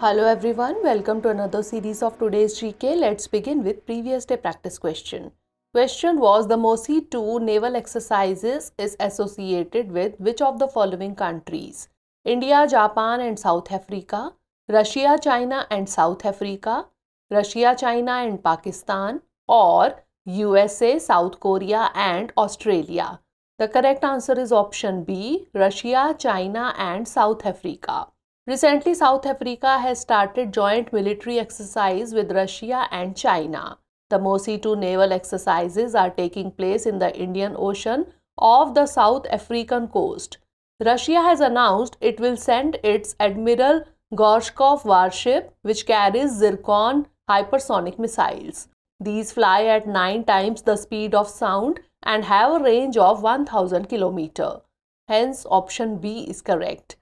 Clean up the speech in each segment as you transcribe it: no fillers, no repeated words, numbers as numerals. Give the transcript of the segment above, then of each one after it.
Hello everyone, welcome to another series of today's GK. Let's begin with previous day practice question. Question was the MOSI 2 naval exercises is associated with which of the following countries? India, Japan and South Africa, Russia, China and South Africa, Russia, China and Pakistan, or USA, South Korea and Australia. The correct answer is option B, Russia, China and South Africa. Recently, South Africa has started joint military exercise with Russia and China. The MOSI 2 naval exercises are taking place in the Indian Ocean off the South African coast. Russia has announced it will send its Admiral Gorshkov warship, which carries Zircon hypersonic missiles. These fly at 9 times the speed of sound and have a range of 1000 km. Hence, option B is correct.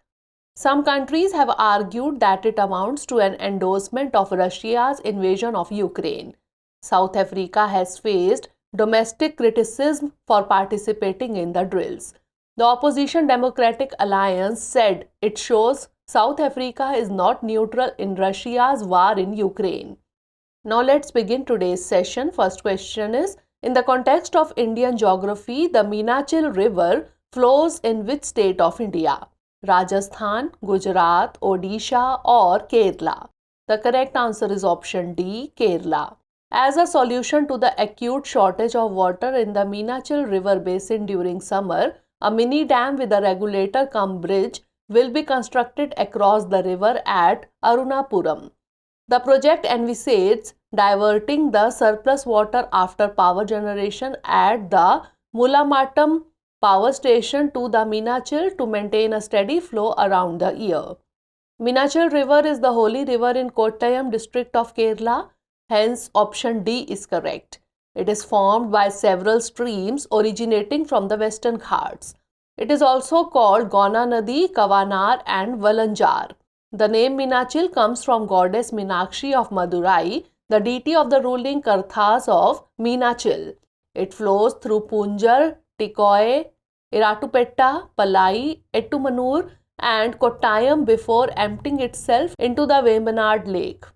Some countries have argued that it amounts to an endorsement of Russia's invasion of Ukraine. South Africa has faced domestic criticism for participating in the drills. The opposition Democratic Alliance said it shows South Africa is not neutral in Russia's war in Ukraine. Now let's begin today's session. First question is, in the context of Indian geography, the Meenachil River flows in which state of India? Rajasthan, Gujarat, Odisha or Kerala? The correct answer is option D, Kerala. As a solution to the acute shortage of water in the Meenachil River basin during summer, a mini dam with a regulator cum bridge will be constructed across the river at Arunapuram. The project envisages diverting the surplus water after power generation at the Mulamattam power station to the Meenachil to maintain a steady flow around the year. Meenachil River is the holy river in Kottayam district of Kerala, hence option D is correct. It is formed by several streams originating from the Western Ghats. It is also called Gona Nadi, Kavanar and Valanjar. The name Meenachil comes from goddess Meenakshi of Madurai, the deity of the ruling Karthas of Meenachil. It flows through Punjar, Tikoi, Iratupetta, Palai, Ettumanur and Kottayam before emptying itself into the Vembanad Lake.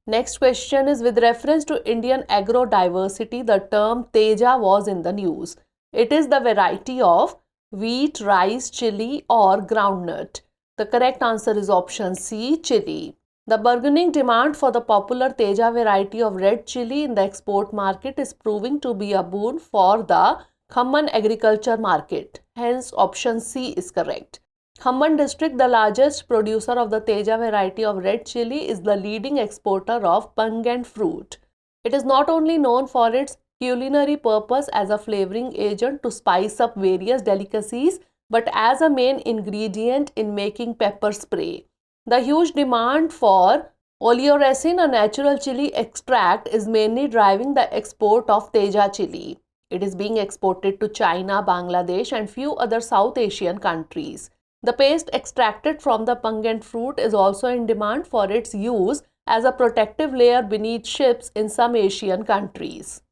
Next question is, with reference to Indian agro-diversity, the term Teja was in the news. It is the variety of wheat, rice, chili or groundnut. The correct answer is option C, chili. The burgeoning demand for the popular Teja variety of red chili in the export market is proving to be a boon for the Khamman agriculture market. Hence, option C is correct. Khamman district, the largest producer of the Teja variety of red chili, is the leading exporter of pungent fruit. It is not only known for its culinary purpose as a flavoring agent to spice up various delicacies, but as a main ingredient in making pepper spray. The huge demand for oleoresin, a natural chili extract, is mainly driving the export of Teja chili. It is being exported to China, Bangladesh and few other South Asian countries. The paste extracted from the pungent fruit is also in demand for its use as a protective layer beneath ships in some Asian countries.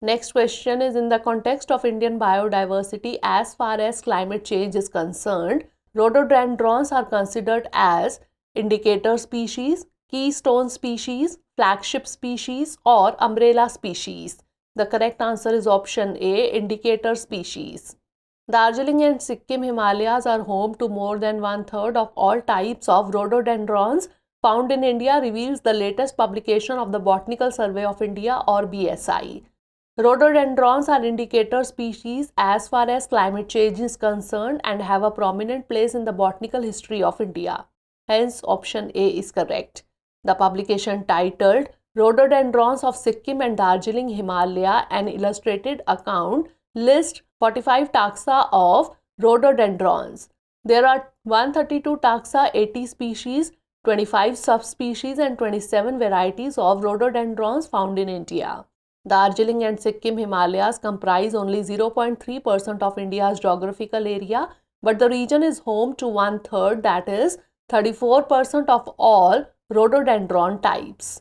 Next question is, in the context of Indian biodiversity, as far as climate change is concerned, rhododendrons are considered as indicator species, keystone species, flagship species or umbrella species. The correct answer is option A, indicator species. Darjeeling and Sikkim Himalayas are home to more than 1/3 of all types of rhododendrons found in India, reveals the latest publication of the Botanical Survey of India or BSI. Rhododendrons are indicator species as far as climate change is concerned and have a prominent place in the botanical history of India. Hence, option A is correct. The publication titled Rhododendrons of Sikkim and Darjeeling Himalaya, an illustrated account, lists 45 taxa of rhododendrons. There are 132 taxa, 80 species, 25 subspecies and 27 varieties of rhododendrons found in India. Darjeeling and Sikkim Himalayas comprise only 0.3% of India's geographical area, but the region is home to 1/3, that is 34% of all rhododendron types.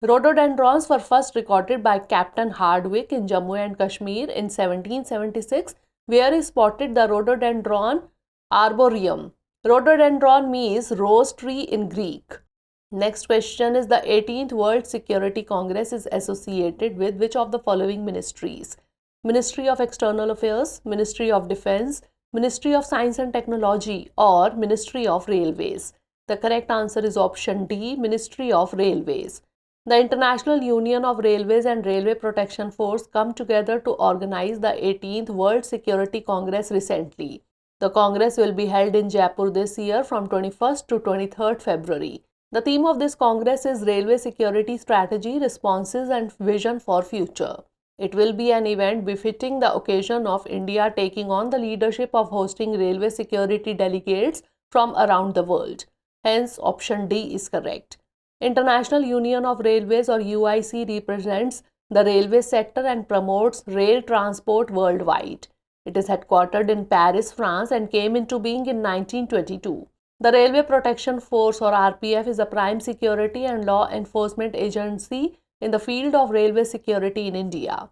Rhododendrons were first recorded by Captain Hardwick in Jammu and Kashmir in 1776, where he spotted the rhododendron arboreum. Rhododendron means rose tree in Greek. Next question is the 18th World Security Congress is associated with which of the following ministries? Ministry of External Affairs, Ministry of Defense, Ministry of Science and Technology, or Ministry of Railways? The correct answer is option D, Ministry of Railways. The International Union of Railways and Railway Protection Force come together to organize the 18th World Security Congress recently. The Congress will be held in Jaipur this year from 21st to 23rd February. The theme of this Congress is Railway Security Strategy, Responses and Vision for Future. It will be an event befitting the occasion of India taking on the leadership of hosting railway security delegates from around the world. Hence, option D is correct. International Union of Railways or UIC represents the railway sector and promotes rail transport worldwide. It is headquartered in Paris, France and came into being in 1922. The Railway Protection Force or RPF is a prime security and law enforcement agency in the field of railway security in India.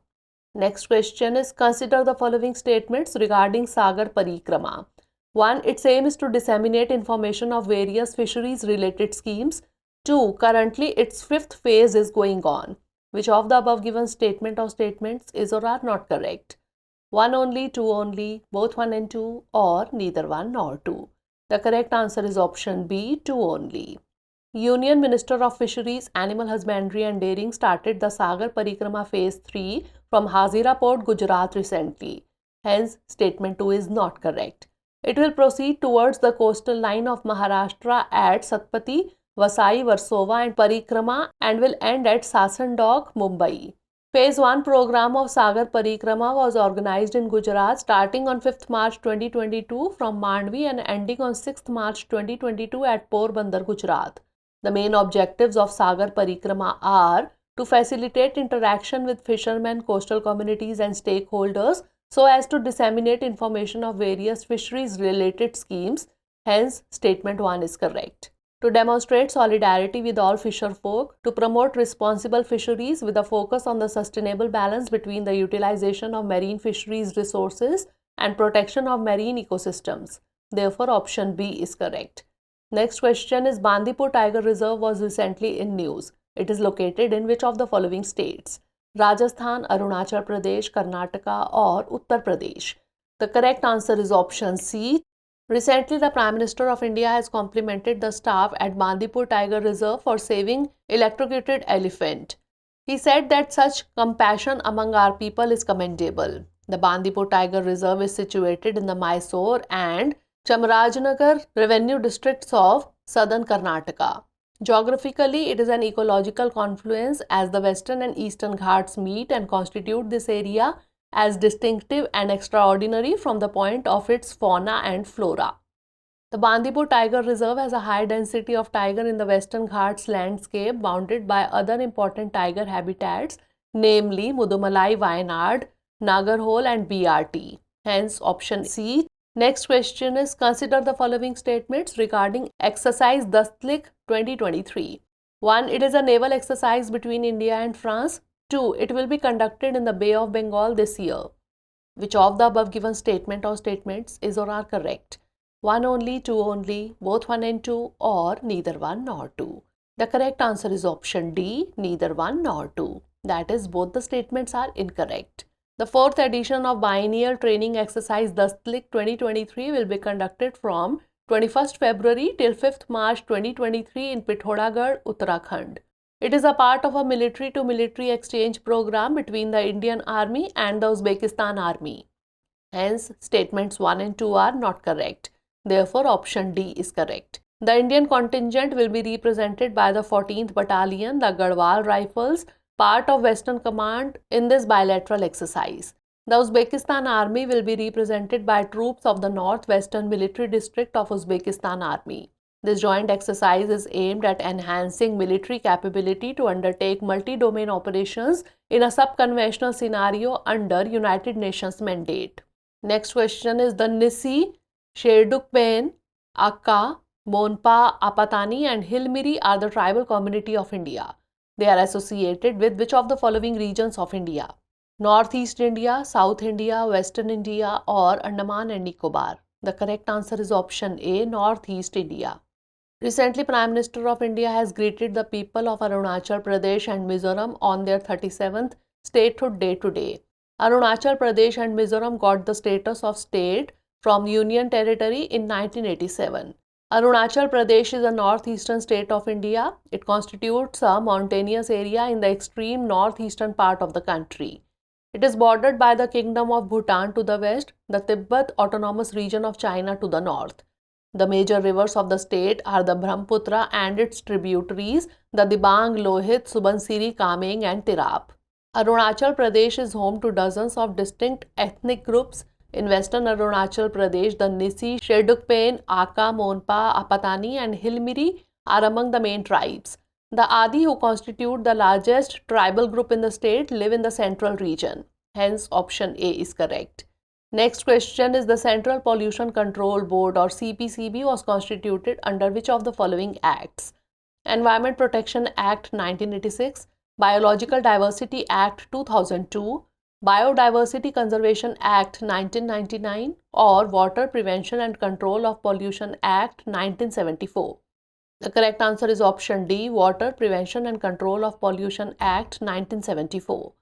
Next question is consider the following statements regarding Sagar Parikrama. 1. Its aim is to disseminate information of various fisheries related schemes. 2. Currently its fifth phase is going on. Which of the above given statement or statements is or are not correct? 1 only, 2 only, both 1 and 2, or neither 1 nor 2. The correct answer is option B, 2 only. Union Minister of Fisheries, Animal Husbandry and Dairying started the Sagar Parikrama Phase 3 from Hazira Port, Gujarat recently. Hence, statement 2 is not correct. It will proceed towards the coastal line of Maharashtra at Satpati, Vasai, Versova and Parikrama and will end at Sasandog, Mumbai. Phase 1 program of Sagar Parikrama was organized in Gujarat starting on 5th March 2022 from Mandvi and ending on 6th March 2022 at Porbandar, Gujarat. The main objectives of Sagar Parikrama are to facilitate interaction with fishermen, coastal communities and stakeholders so as to disseminate information of various fisheries related schemes. Hence, statement 1 is correct. To demonstrate solidarity with all fisher folk, to promote responsible fisheries with a focus on the sustainable balance between the utilization of marine fisheries resources and protection of marine ecosystems. Therefore, option B is correct. Next question is Bandipur Tiger Reserve was recently in news. It is located in which of the following states? Rajasthan, Arunachal Pradesh, Karnataka or Uttar Pradesh? The correct answer is option C. Recently, the Prime Minister of India has complimented the staff at Bandipur Tiger Reserve for saving electrocuted elephant. He said that such compassion among our people is commendable. The Bandipur Tiger Reserve is situated in the Mysore and Chamarajanagar revenue districts of southern Karnataka. Geographically, it is an ecological confluence as the western and eastern Ghats meet and constitute this area as distinctive and extraordinary from the point of its fauna and flora. The Bandipur Tiger Reserve has a high density of tiger in the Western Ghats landscape bounded by other important tiger habitats, namely Mudumalai, Wayanad, Nagarhole and BRT. Hence, option C. Next question is consider the following statements regarding exercise Dastlik 2023. 1. It is a naval exercise between India and France. 2. It will be conducted in the Bay of Bengal this year. Which of the above given statement or statements is or are correct? 1 only, 2 only, both 1 and 2, or neither 1 nor 2. The correct answer is option D, neither 1 nor 2. That is, both the statements are incorrect. The 4th edition of biennial training exercise Dastlik 2023 will be conducted from 21st February till 5th March 2023 in Pithoragarh, Uttarakhand. It is a part of a military-to-military exchange program between the Indian Army and the Uzbekistan Army. Hence, statements 1 and 2 are not correct. Therefore, option D is correct. The Indian contingent will be represented by the 14th Battalion, the Garhwal Rifles, part of Western Command in this bilateral exercise. The Uzbekistan Army will be represented by troops of the Northwestern Military District of Uzbekistan Army. This joint exercise is aimed at enhancing military capability to undertake multi-domain operations in a sub-conventional scenario under United Nations mandate. Next question is the Nissi, Sherdukpen, Akka, Monpa, Apatani and Hilmiri are the tribal community of India. They are associated with which of the following regions of India? Northeast India, South India, Western India or Andaman and Nicobar? The correct answer is option A, Northeast India. Recently, Prime Minister of India has greeted the people of Arunachal Pradesh and Mizoram on their 37th statehood day today. Arunachal Pradesh and Mizoram got the status of state from Union Territory in 1987. Arunachal Pradesh is a northeastern state of India. It constitutes a mountainous area in the extreme northeastern part of the country. It is bordered by the Kingdom of Bhutan to the west, the Tibet Autonomous Region of China to the north. The major rivers of the state are the Brahmaputra and its tributaries, the Dibang, Lohit, Subansiri, Kameng and Tirap. Arunachal Pradesh is home to dozens of distinct ethnic groups. In western Arunachal Pradesh, the Nisi, Sherdukpen, Aka, Monpa, Apatani and Hilmiri are among the main tribes. The Adi, who constitute the largest tribal group in the state, live in the central region. Hence, option A is correct. Next question is, the Central Pollution Control Board or CPCB was constituted under which of the following acts? Environment Protection Act 1986, Biological Diversity Act 2002, Biodiversity Conservation Act 1999 or Water Prevention and Control of Pollution Act 1974. The correct answer is option D, Water Prevention and Control of Pollution Act 1974.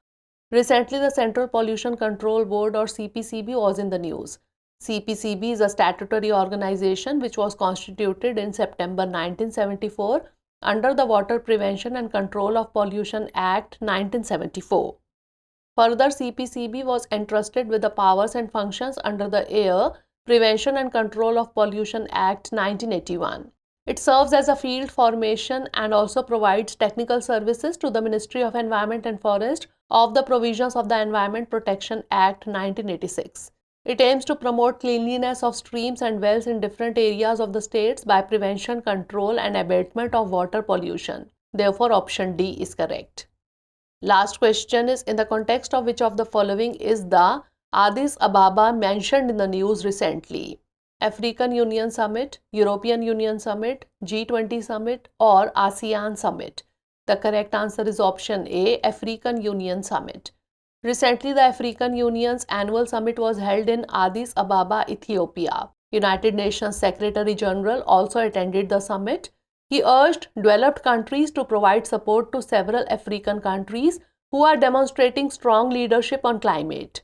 Recently, the Central Pollution Control Board or CPCB was in the news. CPCB is a statutory organization which was constituted in September 1974 under the Water Prevention and Control of Pollution Act 1974. Further, CPCB was entrusted with the powers and functions under the Air Prevention and Control of Pollution Act 1981. It serves as a field formation and also provides technical services to the Ministry of Environment and Forest of the provisions of the Environment Protection Act 1986. It aims to promote cleanliness of streams and wells in different areas of the states by prevention, control and abatement of water pollution. Therefore, option D is correct. Last question is, in the context of which of the following is the Addis Ababa mentioned in the news recently? African Union Summit, European Union Summit, G20 Summit or ASEAN Summit? The correct answer is option A, African Union Summit. Recently, the African Union's annual summit was held in Addis Ababa, Ethiopia. United Nations Secretary General also attended the summit. He urged developed countries to provide support to several African countries who are demonstrating strong leadership on climate.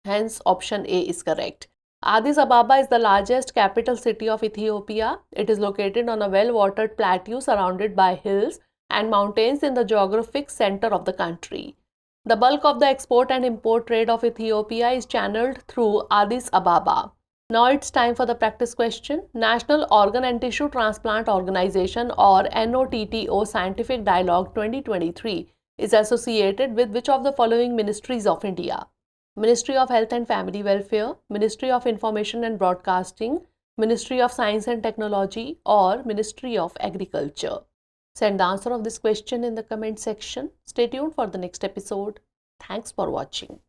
Hence, option A is correct. Addis Ababa is the largest capital city of Ethiopia. It is located on a well-watered plateau surrounded by hills and mountains in the geographic center of the country. The bulk of the export and import trade of Ethiopia is channeled through Addis Ababa. Now it's time for the practice question. National Organ and Tissue Transplant Organization or NOTTO Scientific Dialogue 2023 is associated with which of the following ministries of India? Ministry of Health and Family Welfare, Ministry of Information and Broadcasting, Ministry of Science and Technology or Ministry of Agriculture? Send the answer of this question in the comment section. Stay tuned for the next episode. Thanks for watching.